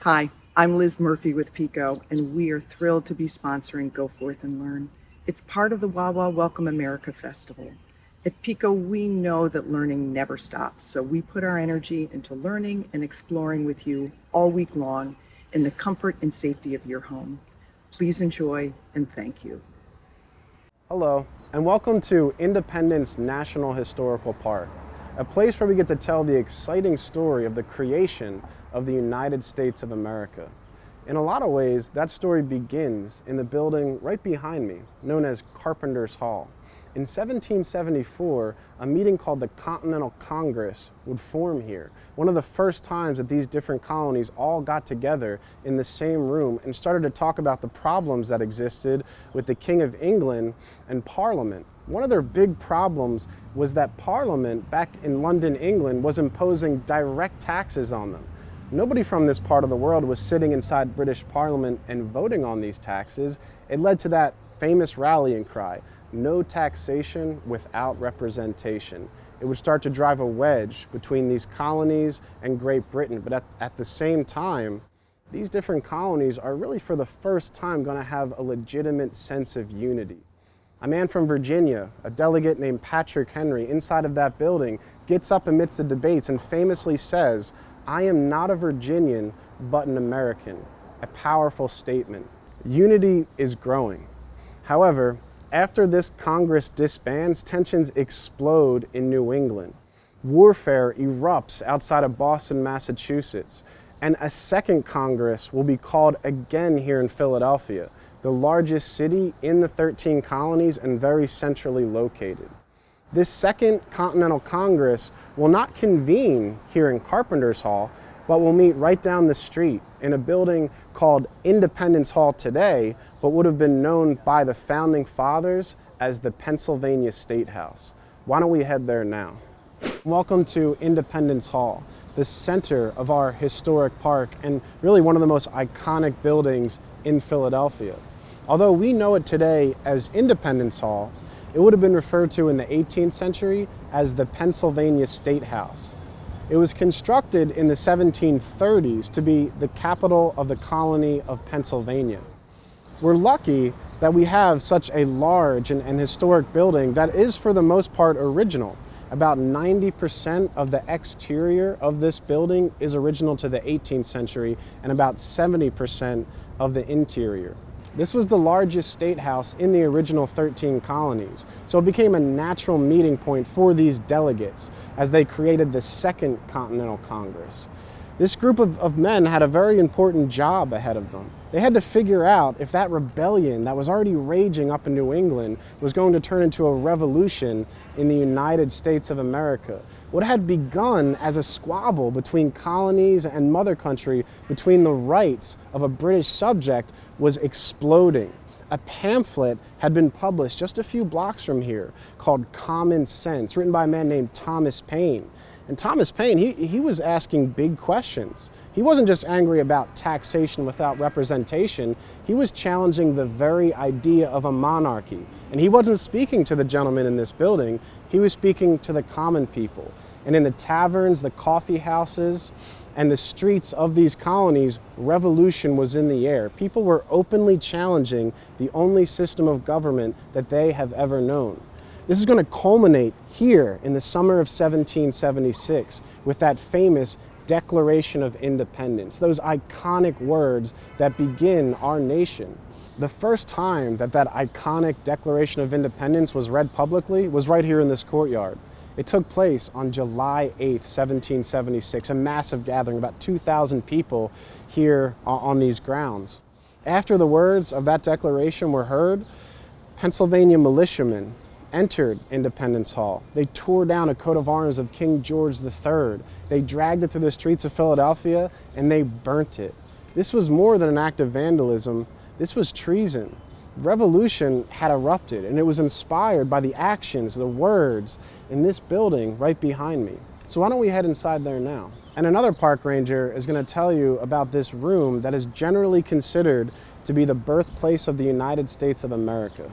Hi, I'm Liz Murphy with PECO, and we are thrilled to be sponsoring Go Forth and Learn. It's part of the Wawa Welcome America Festival. At PECO, we know that learning never stops, so we put our energy into learning and exploring with you all week long in the comfort and safety of your home. Please enjoy, and thank you. Hello, and welcome to Independence National Historical Park, a place where we get to tell the exciting story of the creation of the United States of America. In a lot of ways, that story begins in the building right behind me, known as Carpenters Hall. In 1774, a meeting called the Continental Congress would form here. One of the first times that these different colonies all got together in the same room and started to talk about the problems that existed with the King of England and Parliament. One of their big problems was that Parliament back in London, England, was imposing direct taxes on them. Nobody from this part of the world was sitting inside British Parliament and voting on these taxes. It led to that famous rallying cry, no taxation without representation. It would start to drive a wedge between these colonies and Great Britain. But at the same time, these different colonies are really for the first time going to have a legitimate sense of unity. A man from Virginia, a delegate named Patrick Henry, inside of that building, gets up amidst the debates and famously says, "I am not a Virginian, but an American." A powerful statement. Unity is growing. However, after this Congress disbands, tensions explode in New England. Warfare erupts outside of Boston, Massachusetts, and a second Congress will be called again here in Philadelphia, the largest city in the 13 colonies and very centrally located. This second Continental Congress will not convene here in Carpenters Hall, but will meet right down the street in a building called Independence Hall today, but would have been known by the Founding Fathers as the Pennsylvania State House. Why don't we head there now? Welcome to Independence Hall, the center of our historic park and really one of the most iconic buildings in Philadelphia. Although we know it today as Independence Hall, it would have been referred to in the 18th century as the Pennsylvania State House. It was constructed in the 1730s to be the capital of the colony of Pennsylvania. We're lucky that we have such a large and historic building that is for the most part original. About 90% of the exterior of this building is original to the 18th century and about 70% of the interior. This was the largest state house in the original 13 colonies, so it became a natural meeting point for these delegates as they created the Second Continental Congress. This group of men had a very important job ahead of them. They had to figure out if that rebellion that was already raging up in New England was going to turn into a revolution in the United States of America. What had begun as a squabble between colonies and mother country between the rights of a British subject was exploding. A pamphlet had been published just a few blocks from here called Common Sense, written by a man named Thomas Paine. And Thomas Paine, he was asking big questions. He wasn't just angry about taxation without representation, he was challenging the very idea of a monarchy. And he wasn't speaking to the gentlemen in this building, he was speaking to the common people. And in the taverns, the coffee houses, and the streets of these colonies, revolution was in the air. People were openly challenging the only system of government that they have ever known. This is going to culminate here in the summer of 1776 with that famous Declaration of Independence, those iconic words that begin our nation. The first time that iconic Declaration of Independence was read publicly was right here in this courtyard. It took place on July 8th, 1776, a massive gathering, about 2,000 people here on these grounds. After the words of that declaration were heard, Pennsylvania militiamen entered Independence Hall. They tore down a coat of arms of King George III. They dragged it through the streets of Philadelphia and they burnt it. This was more than an act of vandalism. This was treason. Revolution had erupted and it was inspired by the actions, the words in this building right behind me. So why don't we head inside there now? And another park ranger is going to tell you about this room that is generally considered to be the birthplace of the United States of America.